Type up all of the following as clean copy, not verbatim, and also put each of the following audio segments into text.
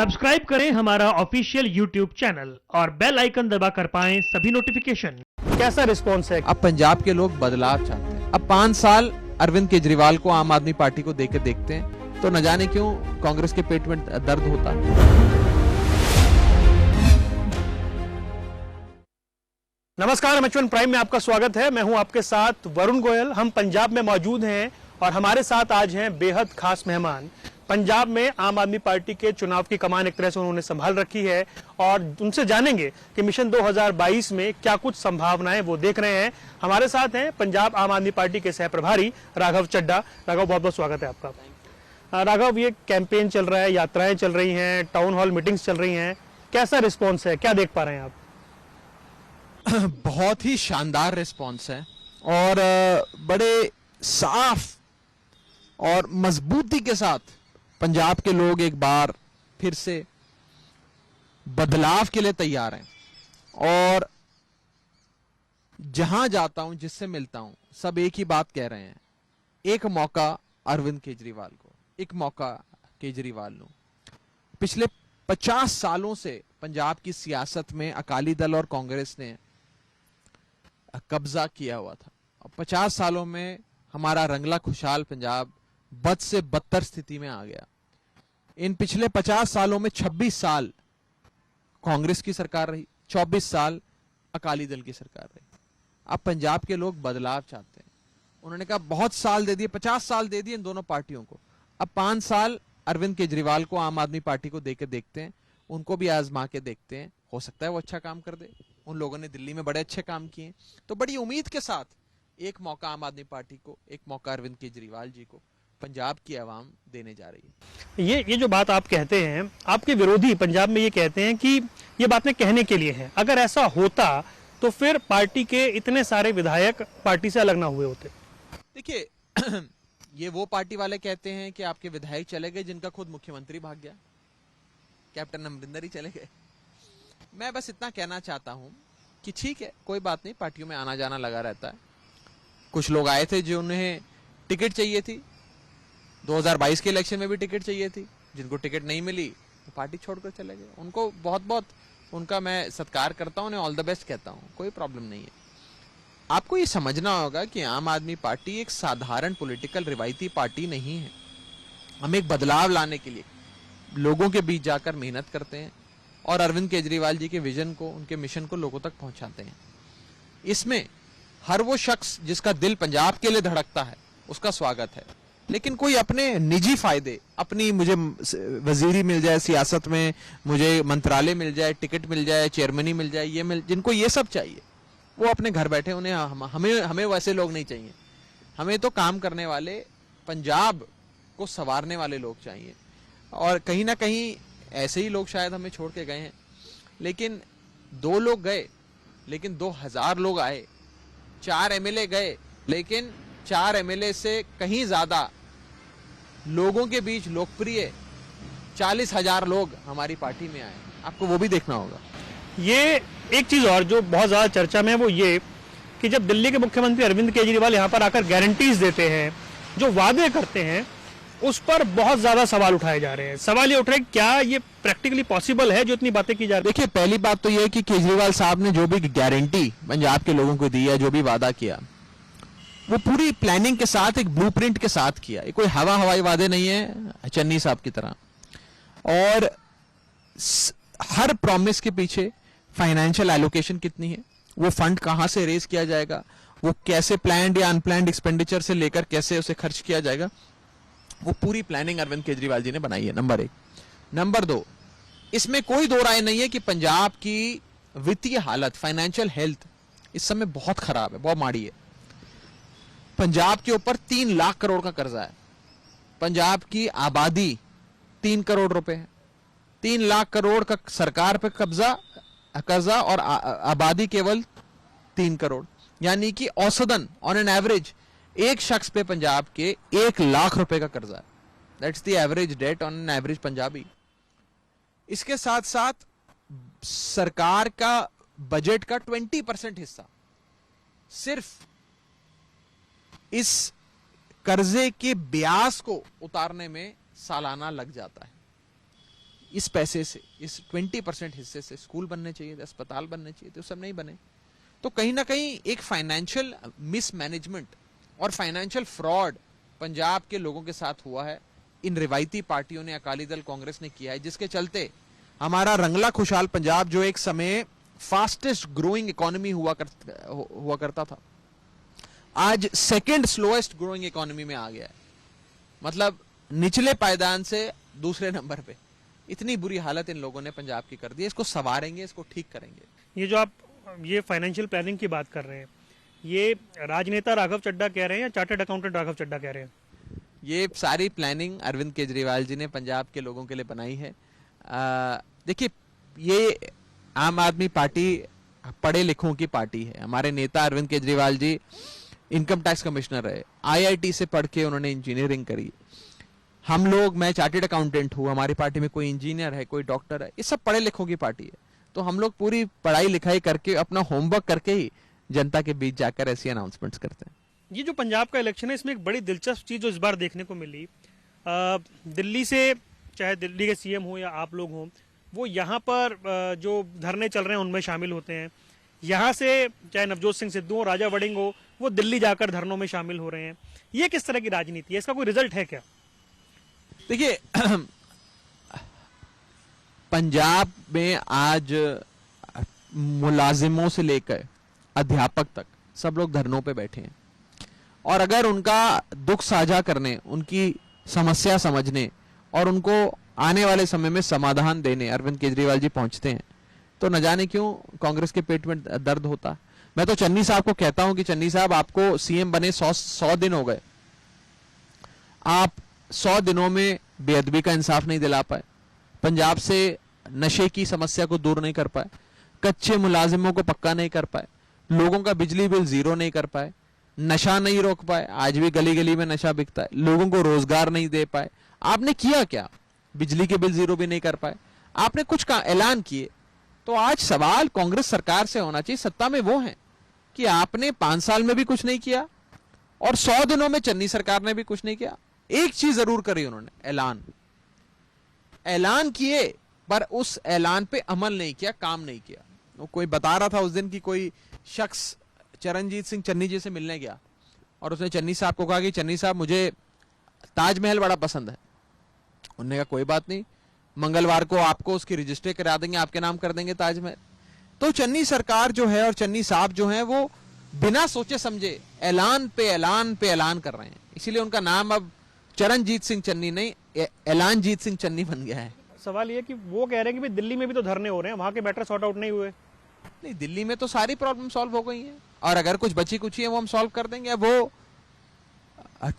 Subscribe करें हमारा official YouTube channel और बेल आइकन दबाकर पाएं सभी नोटिफिकेशन। कैसा रिस्पॉन्स है? अब पंजाब के लोग बदलाव चाहते हैं। अब 5 साल अरविंद केजरीवाल को, आम आदमी पार्टी को देकर देखते हैं तो न जाने क्यों कांग्रेस के पेट में दर्द होता है। नमस्कार, H1 प्राइम में आपका स्वागत है। मैं हूं आपके साथ वरुण गोयल। हम पंजाब में मौजूद हैं और हमारे साथ आज हैं बेहद खास मेहमान। पंजाब में आम आदमी पार्टी के चुनाव की कमान एक तरह से उन्होंने संभाल रखी है और उनसे जानेंगे कि मिशन 2022 में क्या कुछ संभावनाएं वो देख रहे हैं। हमारे साथ हैं पंजाब आम आदमी पार्टी के सह प्रभारी राघव चड्ढा। राघव, बहुत बहुत स्वागत है आपका। राघव, ये कैंपेन चल रहा है, यात्राएं चल रही हैं, टाउन हॉल मीटिंग्स चल रही हैं, कैसा रिस्पॉन्स है, क्या देख पा रहे हैं आप? बहुत ही शानदार रिस्पॉन्स है और बड़े साफ और मजबूती के साथ पंजाब के लोग एक बार फिर से बदलाव के लिए तैयार हैं। और जहां जाता हूं, जिससे मिलता हूं, सब एक ही बात कह रहे हैं, एक मौका अरविंद केजरीवाल को, एक मौका केजरीवाल को। पिछले 50 सालों से पंजाब की सियासत में अकाली दल और कांग्रेस ने कब्जा किया हुआ था और 50 सालों में हमारा रंगला खुशहाल पंजाब बद से बदतर स्थिति में आ गया। इन पिछले 50 सालों में 26 साल कांग्रेस की सरकार रही, 24 साल अकाली दल की सरकार रही। अब पंजाब के लोग बदलाव चाहते हैं। उन्होंने कहा बहुत साल दे दिए, 50 साल दे दिए इन दोनों पार्टियों को, अब 5 साल अरविंद केजरीवाल को, आम आदमी पार्टी को देकर देखते हैं, उनको भी आजमा के देखते हैं, हो सकता है वो अच्छा काम कर दे। उन लोगों ने दिल्ली में बड़े अच्छे काम किए, तो बड़ी उम्मीद के साथ एक मौका आम आदमी पार्टी को, एक मौका अरविंद केजरीवाल जी को पंजाब की आवाम देने जा रही है। ये जो बात आप कहते हैं, आपके विरोधी पंजाब में ये कहते हैं कि ये बातें कहने के लिए हैं। अगर ऐसा होता तो फिर पार्टी के इतने सारे विधायक पार्टी से अलग ना हुए होते। देखिए ये वो पार्टी वाले कहते हैं कि आपके विधायक चले गए जिनका खुद मुख्यमंत्री भाग गया, कैप्टन अमरिंदर ही चले गए। मैं बस इतना कहना चाहता हूं कि ठीक है, कोई बात नहीं, पार्टियों में आना जाना लगा रहता है। कुछ लोग आए थे जो उन्हें टिकट चाहिए थी, 2022 के इलेक्शन में भी टिकट चाहिए थी, जिनको टिकट नहीं मिली वो पार्टी छोड़कर चले गए। उनको बहुत बहुत उनका मैं सत्कार करता हूं, उन्हें ऑल द बेस्ट कहता हूं, कोई प्रॉब्लम नहीं है। आपको ये समझना होगा कि आम आदमी पार्टी एक साधारण पॉलिटिकल रिवायती पार्टी नहीं है। हम एक बदलाव लाने के लिए लोगों के बीच जाकर मेहनत करते हैं और अरविंद केजरीवाल जी के विजन को, उनके मिशन को लोगों तक पहुंचाते हैं। इसमें हर वो शख्स जिसका दिल पंजाब के लिए धड़कता है उसका स्वागत है, लेकिन कोई अपने निजी फायदे, अपनी मुझे वजीरी मिल जाए सियासत में, मुझे मंत्रालय मिल जाए, टिकट मिल जाए, चेयरमैनी मिल जाए, जिनको ये सब चाहिए वो अपने घर बैठे, उन्हें हमें वैसे लोग नहीं चाहिए। हमें तो काम करने वाले, पंजाब को संवारने वाले लोग चाहिए। और कहीं ना कहीं ऐसे ही लोग शायद हमें छोड़ के गए हैं, लेकिन 2 लोग गए लेकिन 2000 लोग आए, 4 एमएलए गए लेकिन 4 एमएलए से कहीं ज्यादा लोगों के बीच लोकप्रिय 40,000 लोग हमारी पार्टी में आए। आपको वो भी देखना होगा। ये एक चीज और जो बहुत ज्यादा चर्चा में है वो ये कि जब दिल्ली के मुख्यमंत्री अरविंद केजरीवाल यहाँ पर आकर गारंटीज देते हैं, जो वादे करते हैं, उस पर बहुत ज्यादा सवाल उठाए जा रहे हैं। सवाल ये उठ रहे हैं, क्या ये प्रैक्टिकली पॉसिबल है जो इतनी बातें की जा रही है? देखिए, पहली बात तो ये है कि केजरीवाल साहब ने जो भी गारंटी पंजाब के लोगों को दी है, जो भी वादा किया, वो पूरी प्लानिंग के साथ, एक ब्लूप्रिंट के साथ किया। ये कोई हवाई वादे नहीं है चन्नी साहब की तरह। और हर प्रॉमिस के पीछे फाइनेंशियल एलोकेशन कितनी है, वो फंड कहां से रेज किया जाएगा, वो कैसे प्लान्ड या अनप्लान्ड एक्सपेंडिचर से लेकर कैसे उसे खर्च किया जाएगा, वो पूरी प्लानिंग अरविंद केजरीवाल जी ने बनाई है। नंबर 1। नंबर 2, इसमें कोई दो राय नहीं है कि पंजाब की वित्तीय हालत, फाइनेंशियल हेल्थ इस समय बहुत खराब है, बहुत माड़ी है। पंजाब के ऊपर 3 लाख करोड़ का कर्जा है। पंजाब की आबादी 3 करोड़ रुपए है। 3 लाख करोड़ का सरकार पे कर्जा और आबादी केवल 3 करोड़, यानी कि औसतन ऑन एन एवरेज एक शख्स पे पंजाब के 1 लाख रुपए का कर्जा है। That's the average debt on an average Punjabi. इसके साथ साथ सरकार का बजट का 20% हिस्सा सिर्फ इस कर्जे के ब्याज को उतारने में सालाना लग जाता है। इस पैसे से, इस 20% हिस्से से स्कूल बनने चाहिए थे, अस्पताल बनने चाहिए थे, वो सब नहीं बने। तो कहीं ना कहीं एक फाइनेंशियल मिसमैनेजमेंट और फाइनेंशियल फ्रॉड पंजाब के लोगों के साथ हुआ है। इन रिवायती पार्टियों ने, अकाली दल, कांग्रेस ने किया है, जिसके चलते हमारा रंगला खुशहाल पंजाब, जो एक समय फास्टेस्ट ग्रोइंग इकोनॉमी हुआ करता था, आज सेकंड स्लोएस्ट ग्रोइंग इकोनॉमी में आ गया है। मतलब निचले पायदान से दूसरे नंबर पे। इतनी बुरी हालत इन लोगों ने पंजाब की कर दी है। इसको संवारेंगे, इसको ठीक करेंगे। ये जो आप ये फाइनेंशियल प्लानिंग की बात कर रहे हैं, ये राजनेता राघव चड्ढा कह रहे हैं या चार्टर्ड अकाउंटेंट राघव चड्ढा कह रहे हैं? ये सारी प्लानिंग अरविंद केजरीवाल जी ने पंजाब के लोगों के लिए बनाई है। देखिए, ये आम आदमी पार्टी पढ़े लिखों की पार्टी है। हमारे नेता Arvind Kejriwal ji income tax commissioner रहे, IIT से पढ़ के उन्होंने इंजीनियरिंग करी। हम लोग, मैं चार्टर्ड अकाउंटेंट हूँ, हमारी पार्टी में कोई इंजीनियर है, कोई डॉक्टर है, ये सब पढ़े लिखों की पार्टी है। तो हम लोग पूरी पढ़ाई लिखाई करके, अपना होमवर्क करके ही जनता के बीच जाकर ऐसी अनाउंसमेंट्स करते हैं। ये जो पंजाब का इलेक्शन है, इसमें एक बड़ी दिलचस्प चीज जो इस बार देखने को मिली, दिल्ली से, चाहे दिल्ली के CM हो या आप लोग हों, वो यहाँ पर जो धरने चल रहे हैं उनमें शामिल होते हैं। यहाँ से चाहे नवजोत सिंह सिद्धू हो, राजा वड़िंग हो, वो दिल्ली जाकर धरनों में शामिल हो रहे हैं। ये किस तरह की राजनीति है? इसका कोई रिजल्ट है क्या? देखिए, पंजाब में आज मुलाजिमों से लेकर अध्यापक तक सब लोग धरनों पे बैठे हैं। और अगर उनका दुख साझा करने, उनकी समस्या समझने और उनको आने वाले समय में समाधान देने अरविंद केजरीवाल जी पहुंचते हैं, तो न जाने क्यों कांग्रेस के पेट में दर्द होता। मैं तो चन्नी साहब को कहता हूं कि चन्नी साहब, आपको CM बने 100 दिन हो गए, आप 100 दिनों में बेअदबी का इंसाफ नहीं दिला पाए, पंजाब से नशे की समस्या को दूर नहीं कर पाए, कच्चे मुलाजिमों को पक्का नहीं कर पाए, लोगों का बिजली बिल 0 नहीं कर पाए, नशा नहीं रोक पाए, आज भी गली गली में नशा बिकता है, लोगों को रोजगार नहीं दे पाए। आपने किया क्या? बिजली के बिल 0 भी नहीं कर पाए। आपने कुछ का ऐलान किए। तो आज सवाल कांग्रेस सरकार से होना चाहिए, सत्ता में वो है, कि आपने 5 साल में भी कुछ नहीं किया और 100 दिनों में चन्नी सरकार ने भी कुछ नहीं किया। एक चीज जरूर करी उन्होंने, ऐलान किए, पर उस ऐलान पे अमल नहीं किया, काम नहीं किया। वो कोई बता रहा था उस दिन की, कोई शख्स चरणजीत सिंह चन्नी जी से मिलने गया और उसने चन्नी साहब को कहा कि चन्नी साहब, मुझे ताजमहल बड़ा पसंद है। उन्होंने कहा कोई बात नहीं, मंगलवार को आपको उसकी रजिस्ट्री करा देंगे, आपके नाम कर देंगे ताजमहल। तो चन्नी सरकार जो है और चन्नी साहब जो है, वो बिना सोचे समझे ऐलान पे ऐलान पे ऐलान कर रहे हैं। इसीलिए उनका नाम अब चरणजीत सिंह चन्नी नहीं, ऐलानजीत सिंह चन्नी बन गया है। सवाल ये कि वो कह रहे हैं कि भाई दिल्ली में भी तो धरने हो रहे हैं, वहां के मैटर सॉर्ट आउट नहीं हुए। नहीं, दिल्ली में तो सारी प्रॉब्लम सॉल्व हो गई हैं, और अगर कुछ बची कुची है वो हम सॉल्व कर देंगे। वो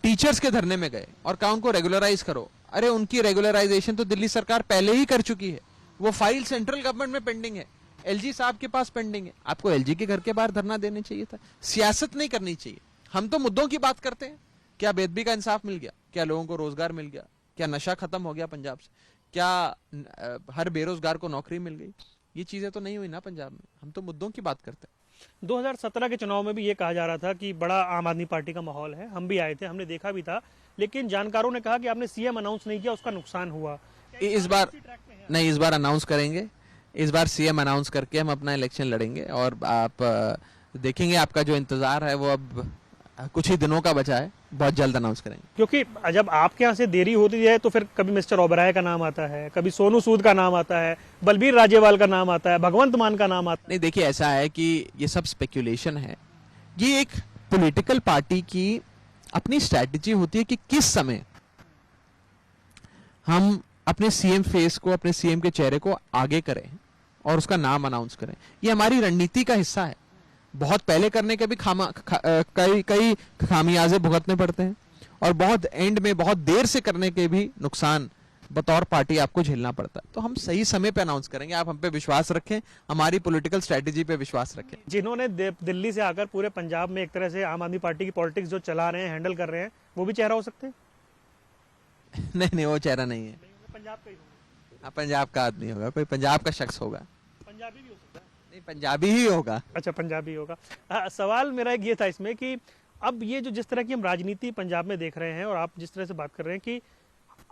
टीचर्स के धरने में गए और कहा उनको रेगुलराइज करो। अरे, उनकी रेगुलराइजेशन तो दिल्ली सरकार पहले ही कर चुकी है। वो फाइल सेंट्रल गवर्नमेंट में पेंडिंग है, LG साहब के पास पेंडिंग है। आपको LG के घर के बाहर धरना देने चाहिए था। सियासत नहीं करनी चाहिए। हम तो मुद्दों की बात करते हैं। क्या बेदबी का इंसाफ मिल गया? क्या लोगों को रोजगार मिल गया? क्या नशा खत्म हो गया पंजाब से? क्या हर बेरोजगार को नौकरी मिल गई? ये चीजें तो नहीं हुई ना पंजाब में। हम तो मुद्दों की बात करते हैं। 2017 के चुनाव में भी ये कहा जा रहा था कि बड़ा आम आदमी पार्टी का माहौल है, हम भी आए थे, हमने देखा भी था, लेकिन जानकारों ने कहा कि आपने CM अनाउंस नहीं किया, उसका नुकसान हुआ। इस बार नहीं, इस बार अनाउंस करेंगे। इस बार CM अनाउंस करके हम अपना इलेक्शन लड़ेंगे और आप देखेंगे, आपका जो इंतजार है वो अब कुछ ही दिनों का बचा है, बहुत जल्द अनाउंस करेंगे। क्योंकि जब आपके यहाँ से देरी होती है तो फिर कभी मिस्टर ओबराय का नाम आता है, कभी सोनू सूद का नाम आता है, बलबीर राजेवाल का नाम आता है, भगवंत मान का नाम आता है। नहीं, देखिए, ऐसा है कि ये सब स्पेक्यूलेशन है। ये एक पॉलिटिकल पार्टी की अपनी स्ट्रैटेजी होती है कि किस समय हम अपने CM फेस को, अपने CM के चेहरे को आगे करें और उसका नाम अनाउंस करें। ये हमारी रणनीति का हिस्सा है। बहुत पहले करने के भी कई खामियाजे भुगतने पड़ते हैं और बहुत एंड में बहुत देर से करने के भी नुकसान बतौर पार्टी आपको झेलना पड़ता है। तो हम सही समय पे अनाउंस करेंगे। आप हम पे विश्वास रखें, हमारी पॉलिटिकल स्ट्रेटेजी पे विश्वास रखें। जिन्होंने दिल्ली से आकर पूरे पंजाब में एक तरह से आम आदमी पार्टी की पॉलिटिक्स जो चला रहे हैं, हैंडल कर रहे हैं, वो भी चेहरा हो सकते हैं? नहीं, वो चेहरा नहीं है। पंजाब का ही होगा। पंजाब का आदमी होगा, कोई पंजाब का शख्स होगा। पंजाबी भी हो सकता है। नहीं, पंजाबी ही होगा। अच्छा, पंजाबी होगा। सवाल मेरा एक ये था इसमें कि अब ये जो जिस तरह की हम राजनीति पंजाब में देख रहे हैं और आप जिस तरह से बात कर रहे हैं कि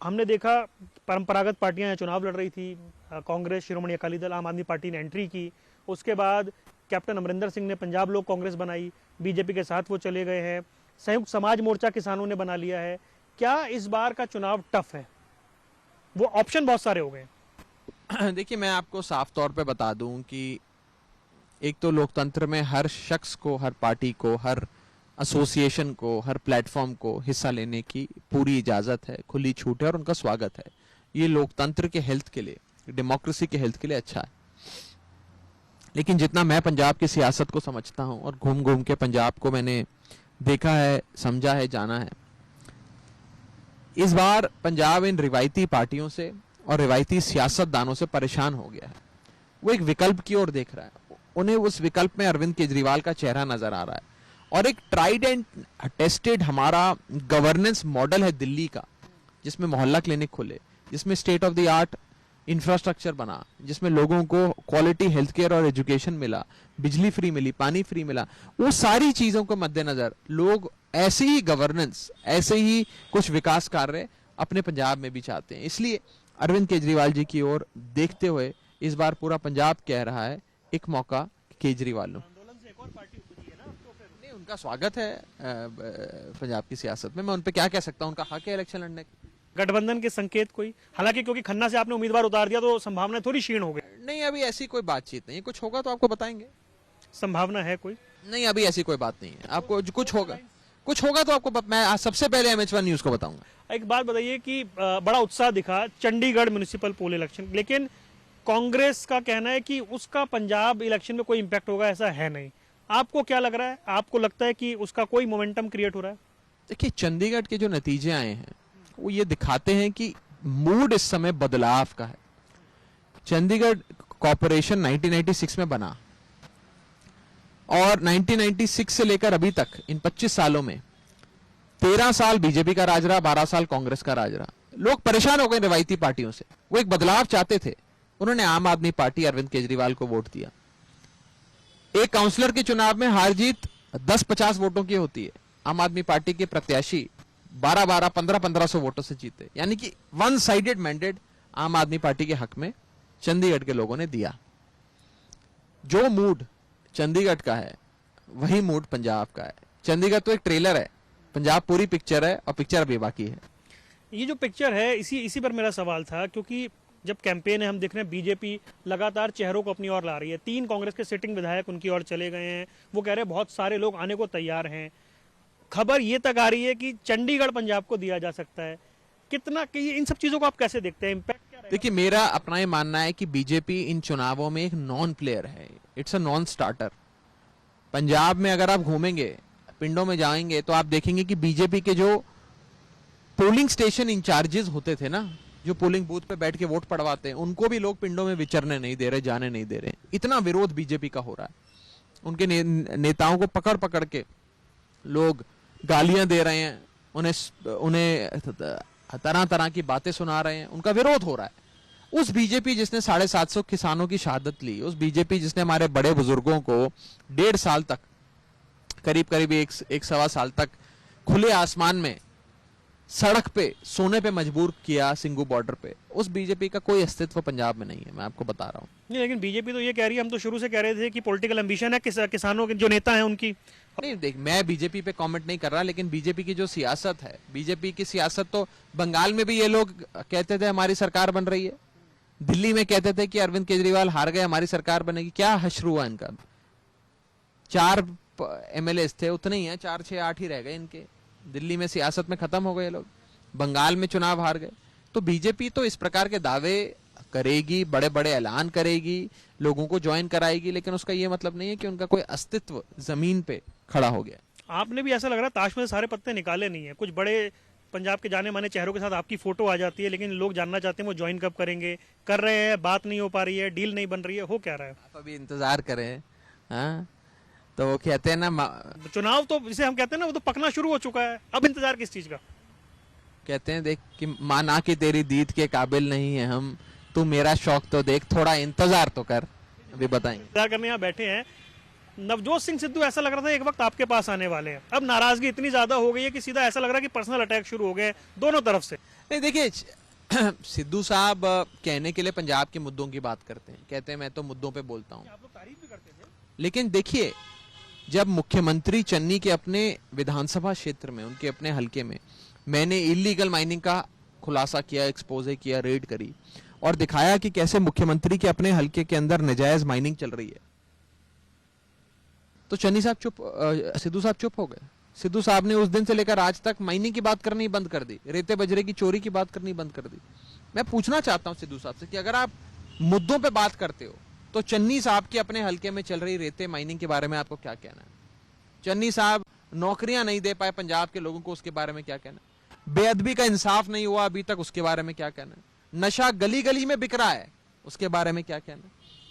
हमने देखा परंपरागत पार्टियां चुनाव लड़ रही थी, कांग्रेस, शिरोमणि अकाली दल, आम आदमी पार्टी ने एंट्री की। उसके बाद कैप्टन अमरिंदर सिंह ने पंजाब लोक कांग्रेस बनाई, बीजेपी के साथ वो चले गए हैं। संयुक्त समाज मोर्चा किसानों ने बना लिया है। क्या इस बार का चुनाव टफ है? वो ऑप्शन बहुत सारे हो गए। देखिए, मैं आपको साफ तौर पे बता दूं कि एक तो लोकतंत्र में हर शख्स को, हर पार्टी को, हर एसोसिएशन को, हर प्लेटफॉर्म को हिस्सा लेने की पूरी इजाजत है, खुली छूट है और उनका स्वागत है। ये लोकतंत्र के हेल्थ के लिए, डेमोक्रेसी के हेल्थ के लिए अच्छा है। लेकिन जितना मैं पंजाब की सियासत को समझता हूं और घूम घूम के पंजाब को मैंने देखा है, समझा है, जाना है, इस बार पंजाब इन रिवायती पार्टियों से और रिवायती सियासतदानों से परेशान हो गया है। वो एक विकल्प की ओर देख रहा है। उन्हें उस विकल्प में अरविंद केजरीवाल का चेहरा नजर आ रहा है और एक ट्राइड एंड टेस्टेड हमारा गवर्नेंस मॉडल है दिल्ली का, जिसमें मोहल्ला क्लिनिक खुले, जिसमें state of the art infrastructure बना, जिसमें लोगों को क्वालिटी हेल्थ केयर और एजुकेशन मिला, बिजली फ्री मिली, पानी फ्री मिला। वो सारी चीजों को मद्देनजर लोग ऐसे ही गवर्नेंस, ऐसे ही कुछ विकास कार्य अपने पंजाब में भी चाहते हैं। इसलिए अरविंद केजरीवाल जी की ओर देखते हुए इस बार पूरा पंजाब कह रहा है एक मौका केजरीवाल को। नहीं, उनका स्वागत है पंजाब की सियासत में। मैं उन पे क्या कह सकता हूँ, उनका हक है इलेक्शन लड़ने का। गठबंधन के संकेत कोई, हालांकि क्योंकि खन्ना से आपने उम्मीदवार उतार दिया तो संभावना थोड़ी क्षीण हो गई। नहीं, अभी ऐसी कोई बातचीत नहीं है। कुछ होगा तो आपको बताएंगे। संभावना है कोई? नहीं, अभी ऐसी कोई बात नहीं है। आपको कुछ होगा तो आपको मैं सबसे पहले MH1 न्यूज को बताऊंगा। एक बात बताइए कि बड़ा उत्साह दिखा चंडीगढ़ म्युनिसिपल पोल इलेक्शन, लेकिन कांग्रेस का कहना है कि उसका पंजाब इलेक्शन में कोई इंपैक्ट होगा, ऐसा है नहीं। आपको क्या लग रहा है? आपको लगता है कि उसका कोई मोमेंटम क्रिएट हो रहा है? देखिए, चंडीगढ़ के जो नतीजे आए हैं वो ये दिखाते हैं कि मूड इस समय बदलाव का है। चंडीगढ़ कॉर्पोरेशन 1996 में बना और 1996 से लेकर अभी तक इन 25 सालों में 13 साल बीजेपी का राज रहा, 12 साल कांग्रेस का राज रहा। लोग परेशान हो गए रिवायती पार्टियों से, वो एक बदलाव चाहते थे। उन्होंने आम आदमी पार्टी, अरविंद केजरीवाल को वोट दिया। एक काउंसलर के चुनाव में हार जीत 10-50 वोटों की होती है। आम आदमी पार्टी के प्रत्याशी 12-12, 1500 वोटों से जीते, यानी कि वन साइडेड मैंडेट आम आदमी पार्टी के हक में चंडीगढ़ के लोगों ने दिया। जो मूड चंडीगढ़ का है वही मूड पंजाब का है। चंडीगढ़ तो एक ट्रेलर है, पंजाब पूरी पिक्चर है और पिक्चर अभी बाकी है। ये जो पिक्चर है, इसी पर मेरा सवाल था, क्योंकि जब कैंपेन है हम देख रहे हैं बीजेपी लगातार चेहरों को अपनी ओर ला रही है। 3 कांग्रेस के सिटिंग विधायक उनकी ओर चले गए हैं। वो कह रहे हैं बहुत सारे लोग आने को तैयार हैं। खबर ये तक आ रही है कि चंडीगढ़ पंजाब को दिया जा सकता है। कितना कि इन सब चीजों को आप कैसे देखते हैं? इंपैक्ट क्या रहेगा? देखिए, मेरा अपना ये मानना है कि बीजेपी इन चुनावों में एक नॉन प्लेयर है। It's a non starter. Punjab में अगर आप घूमेंगे, पिंडों में जाएंगे, तो आप देखेंगे कि बीजेपी के जो पोलिंग स्टेशन इंचार्जेस होते थे ना, जो पोलिंग बूथ पे बैठ के वोट पड़वाते हैं, उनको भी लोग पिंडों में विचरने नहीं दे रहे, जाने नहीं दे रहे। इतना विरोध बीजेपी का हो रहा है। उनके नेताओं को पकड़ पकड़ के लोग गालियां दे रहे हैं, उन्हें तरह तरह की बातें सुना रहे हैं। उनका विरोध हो रहा है। उस बीजेपी जिसने 750 किसानों की शहादत ली, उस बीजेपी जिसने हमारे बड़े बुजुर्गों को 1.5 साल तक, करीब एक सवा साल तक खुले आसमान में, सड़क पे सोने पे मजबूर किया, सिंगू बॉर्डर पे, उस बीजेपी का कोई अस्तित्व पंजाब में नहीं है। मैं आपको बता रहा हूँ। नहीं, लेकिन बीजेपी तो ये कह रही है, हम तो शुरू से कह रहे थे कि पॉलिटिकल एम्बिशन है किसानों के जो नेता हैं उनकी। नहीं, देख, मैं बीजेपी पे कमेंट नहीं कर रहा, लेकिन बीजेपी की जो सियासत है, बीजेपी की सियासत तो बंगाल में भी ये लोग कहते थे हमारी सरकार बन रही है, दिल्ली में कहते थे कि अरविंद केजरीवाल हार गए, हमारी सरकार बनेगी। क्या हश्र हुआ इनका? 4 MLAs थे, उतने ही हैं, 4, 6, 8 ही रह गए इनके। दिल्ली में सियासत में खत्म हो गए लोग, बंगाल में चुनाव हार गए। तो बीजेपी तो इस प्रकार के दावे करेगी, बड़े बड़े ऐलान करेगी, लोगों को ज्वाइन कराएगी, लेकिन उसका ये मतलब नहीं है कि उनका कोई अस्तित्व जमीन पे खड़ा हो गया। आपने भी ऐसा लग रहा है ताश में सारे पत्ते निकाले नहीं है। कुछ बड़े पंजाब के जाने माने चेहरों के साथ आपकी फोटो आ जाती है, लेकिन लोग जानना चाहते हैं वो ज्वाइन कब करेंगे, कर रहे हैं, बात नहीं हो पा रही है, डील नहीं बन रही है, हो क्या रहा है? आप अभी इंतजार करें। हाँ, तो वो कहते हैं ना, चुनाव तो जिसे हम कहते हैं ना, वो तो पकना शुरू हो चुका है। अब इंतजार किस चीज का? कहते हैं देख कि माना कि तेरी दीद के काबिल नहीं है हम, तू मेरा शौक तो देख, थोड़ा इंतजार तो कर, अभी बताएंगे। इंतजार करने यहाँ बैठे हैं। नवजोत सिंह सिद्धू ऐसा लग रहा था एक वक्त आपके पास आने वाले हैं। अब नाराजगी इतनी ज्यादा हो गई है कि सीधा ऐसा लग रहा है कि पर्सनल अटैक शुरू हो गए दोनों तरफ से। नहीं देखिए, सिद्धू साहब कहने के लिए पंजाब के मुद्दों की बात करते हैं, कहते हैं मैं तो मुद्दों पे बोलता हूं। आप लोग तारीफ भी करते थे। लेकिन देखिए, जब मुख्यमंत्री चन्नी के अपने विधानसभा क्षेत्र में, उनके अपने हलके में मैंने इलीगल माइनिंग का खुलासा किया, एक्सपोजे किया, रेड करी और दिखाया कि कैसे मुख्यमंत्री के अपने हलके के अंदर नाजायज माइनिंग चल रही है, तो चन्नी साहब सिद्धू साहब चुप हो गए। सिद्धू साहब ने उस दिन से लेकर आज तक माइनिंग की बात करनी बंद कर दी, रेते बजरे की चोरी की बात करनी बंद कर दी। मैं पूछना चाहता हूं सिद्धू साहब से कि अगर आप मुद्दों पे बात करते हो तो चन्नी साहब के अपने हलके में चल रही रेते माइनिंग के बारे में आपको क्या कहना है? चन्नी साहब नौकरियां नहीं दे पाए पंजाब के लोगों को, उसके बारे में क्या कहना है? बेअदबी का इंसाफ नहीं हुआ अभी तक, उसके बारे में क्या कहना है? नशा गली गली में बिक रहा है, उसके बारे में क्या कहना है?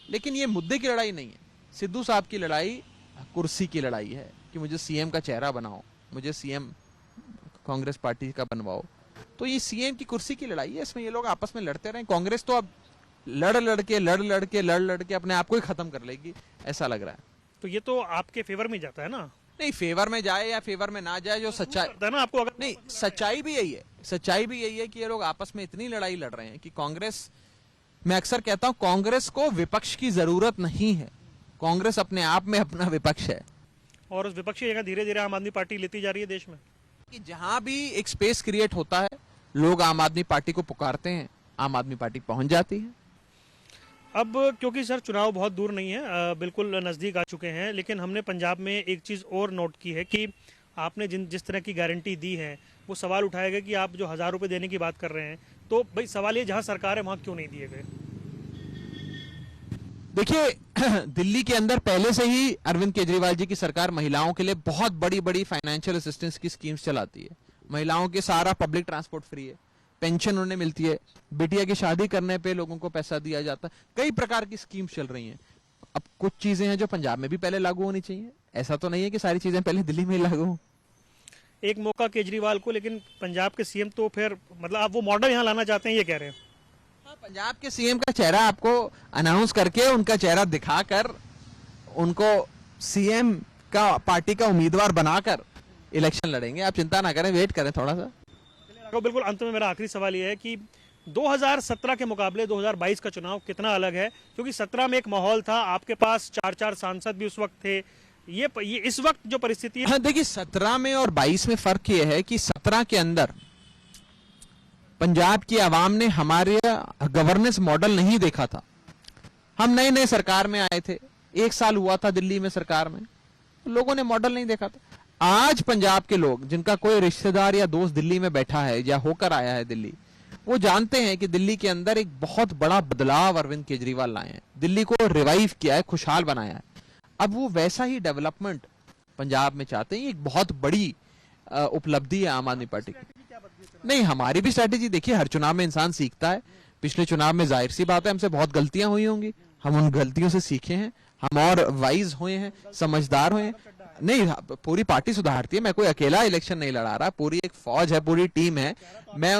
लेकिन ये मुद्दे की लड़ाई नहीं है। सिद्धू साहब की लड़ाई कुर्सी की लड़ाई है कि मुझे सीएम का चेहरा बनाओ, मुझे सीएम कांग्रेस पार्टी का बनवाओ। तो ये सीएम की कुर्सी की लड़ाई है, इसमें ये लोग आपस में लड़ते रहे। कांग्रेस तो अब लड़ लड़ के अपने आप को ही खत्म कर लेगी, ऐसा लग रहा है। तो ये तो आपके फेवर में जाता है ना? नहीं, फेवर में जाए या फेवर में ना जाए, जो सच्चाई है ना आपको, अगर नहीं, सच्चाई भी यही है, सच्चाई भी यही है कि ये लोग आपस में इतनी लड़ाई लड़ रहे हैं कि कांग्रेस, मैं अक्सर कहता हूं कांग्रेस को विपक्ष की जरूरत नहीं है, कांग्रेस अपने आप में अपना विपक्ष है। और उस विपक्षी जगह धीरे धीरे आम आदमी पार्टी लेती जा रही है देश में। कि जहां भी एक स्पेस क्रिएट होता है, लोग आम आदमी पार्टी को पुकारते हैं, आम आदमी पार्टी पहुंच जाती है। अब क्योंकि सर चुनाव बहुत दूर नहीं है, बिल्कुल नज़दीक आ चुके हैं, लेकिन हमने पंजाब में एक चीज़ और नोट की है कि आपने जिस तरह की गारंटी दी है, वो सवाल उठाएगा कि आप जो 1000 रुपये देने की बात कर रहे हैं, तो भाई सवाल ये, जहाँ सरकार है वहाँ क्यों नहीं दिए गए? देखिए, दिल्ली के अंदर पहले से ही अरविंद केजरीवाल जी की सरकार महिलाओं के लिए बहुत बड़ी बड़ी फाइनेंशियल असिस्टेंस की स्कीम्स चलाती है। महिलाओं के सारा पब्लिक ट्रांसपोर्ट फ्री है, पेंशन उन्हें मिलती है, बिटिया की शादी करने पे लोगों को पैसा दिया जाता है, कई प्रकार की स्कीम्स चल रही हैं। अब कुछ चीजें हैं जो पंजाब में भी पहले लागू होनी चाहिए, ऐसा तो नहीं है कि सारी चीजें पहले दिल्ली में ही लागू हो। एक मौका केजरीवाल को, लेकिन पंजाब के सीएम तो फिर मतलब आप वो मॉडल यहाँ लाना चाहते हैं, ये कह रहे हैं? पंजाब के सीएम का चेहरा आपको अनाउंस करके, उनका चेहरा दिखाकर, उनको सीएम का पार्टी का उम्मीदवार बनाकर इलेक्शन लड़ेंगे। आप चिंता ना करें, वेट करें थोड़ा सा। बिल्कुल अंत में मेरा आखिरी सवाल ये है कि 2017 के मुकाबले 2022 का चुनाव कितना अलग है? क्योंकि 17 में एक माहौल था, आपके पास 4 सांसद भी उस वक्त थे, ये इस वक्त जो परिस्थिति है। हाँ, देखिए 17 में और 22 में फर्क ये है कि 17 के अंदर पंजाब की आवाम ने हमारे गवर्नेंस मॉडल नहीं देखा था। हम नए नए सरकार में आए थे, 1 साल हुआ था दिल्ली में सरकार में, लोगों ने मॉडल नहीं देखा था। आज पंजाब के लोग, जिनका कोई रिश्तेदार या दोस्त दिल्ली में बैठा है या होकर आया है दिल्ली, वो जानते हैं कि दिल्ली के अंदर एक बहुत बड़ा बदलाव अरविंद केजरीवाल लाए हैं, दिल्ली को रिवाइव किया है, खुशहाल बनाया है। अब वो वैसा ही डेवलपमेंट पंजाब में चाहते हैं। एक बहुत बड़ी उपलब्धि है आम आदमी पार्टी की। नहीं, हमारी भी स्ट्रैटेजी देखिए, हर चुनाव में इंसान सीखता है। पिछले चुनाव में जाहिर सी बात है हमसे बहुत गलतियां हुई होंगी, हम उन गलतियों से सीखे हैं, हम और वाइज हुए हैं, समझदार हुए हैं। नहीं, पूरी पार्टी सुधारती है, मैं कोई अकेला इलेक्शन नहीं लड़ा रहा, पूरी एक फौज है, पूरी टीम है। मैं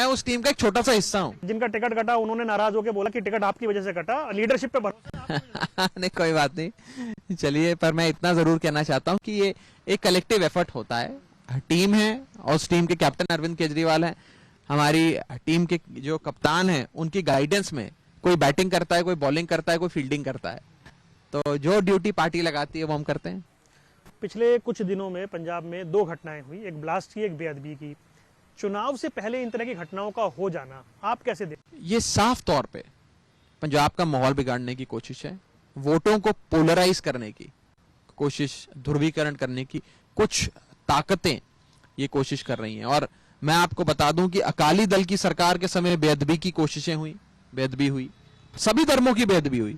उस टीम का एक छोटा सा हिस्सा हूँ। जिनका टिकट कटा उन्होंने नाराज होकर बोला कि टिकट आपकी वजह से कटा, लीडरशिप पे भरोसा। नहीं, कोई बात नहीं, चलिए, पर मैं इतना जरूर कहना चाहता हूँ कि ये एक कलेक्टिव एफर्ट होता है, टीम है और उस टीम के कैप्टन अरविंद केजरीवाल हैं। हमारी टीम के जो कप्तान हैं, उनकी गाइडेंस में कोई बैटिंग करता है, कोई बॉलिंग करता है, कोई फील्डिंग करता है, तो जो ड्यूटी पार्टी लगाती है वो हम करते हैं। पिछले कुछ दिनों में पंजाब में 2 घटनाएं हुई, एक ब्लास्ट की, एक बेअदबी की। चुनाव से पहले इन तरह की घटनाओं का हो जाना आप कैसे देखते? ये साफ तौर पे पंजाब का माहौल बिगाड़ने की कोशिश है, वोटों को पोलराइज करने की कोशिश, ध्रुवीकरण करने की कुछ ताकतें ये कोशिश कर रही हैं। और मैं आपको बता दूं कि अकाली दल की सरकार के समय बेअदबी की कोशिशें हुई, बेअदबी हुई, सभी धर्मों की बेअदबी हुई।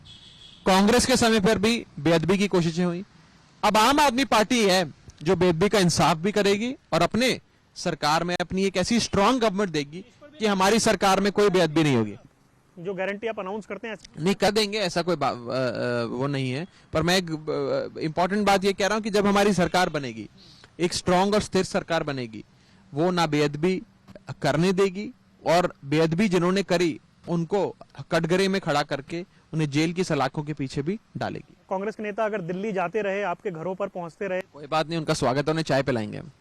कांग्रेस के समय पर भी बेअदबी की कोशिशें हुई। अब आम आदमी पार्टी है जो बेअदबी का इंसाफ भी करेगी और अपने सरकार में अपनी एक ऐसी स्ट्रांग गवर्नमेंट देगी कि हमारी सरकार में कोई बेअदबी नहीं होगी। जो गारंटी आप अनाउंस करते हैं नहीं कर देंगे, ऐसा कोई वो नहीं है, पर मैं एक इंपॉर्टेंट बात ये कह रहा हूं कि जब हमारी सरकार बनेगी, एक स्ट्रांग और स्थिर सरकार बनेगी, वो ना बेअदबी करने देगी और बेअदबी जिन्होंने करी उनको कटघरे में खड़ा करके उन्हें जेल की सलाखों के पीछे भी डालेगी। कांग्रेस के नेता अगर दिल्ली जाते रहे, आपके घरों पर पहुंचते रहे, कोई बात नहीं, उनका स्वागत है, उन्हें चाय पिलाएंगे हम।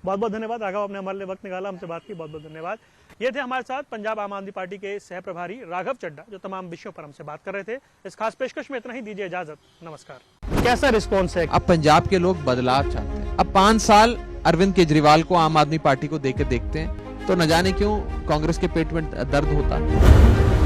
बहुत बहुत धन्यवाद राघव, आपने हमारे लिए वक्त निकाला, हमसे बात की, बहुत बहुत धन्यवाद। ये थे हमारे साथ पंजाब आम आदमी पार्टी के सह प्रभारी राघव चड्ढा, जो तमाम विषयों पर हमसे बात कर रहे थे। इस खास पेशकश में इतना ही, दीजिए इजाजत, नमस्कार। कैसा रिस्पॉन्स है? अब पंजाब के लोग बदलाव चाहते हैं। अब 5 साल अरविंद केजरीवाल को, आम आदमी पार्टी को देके देखते हैं, तो न जाने क्यों कांग्रेस के पेट में दर्द होता है।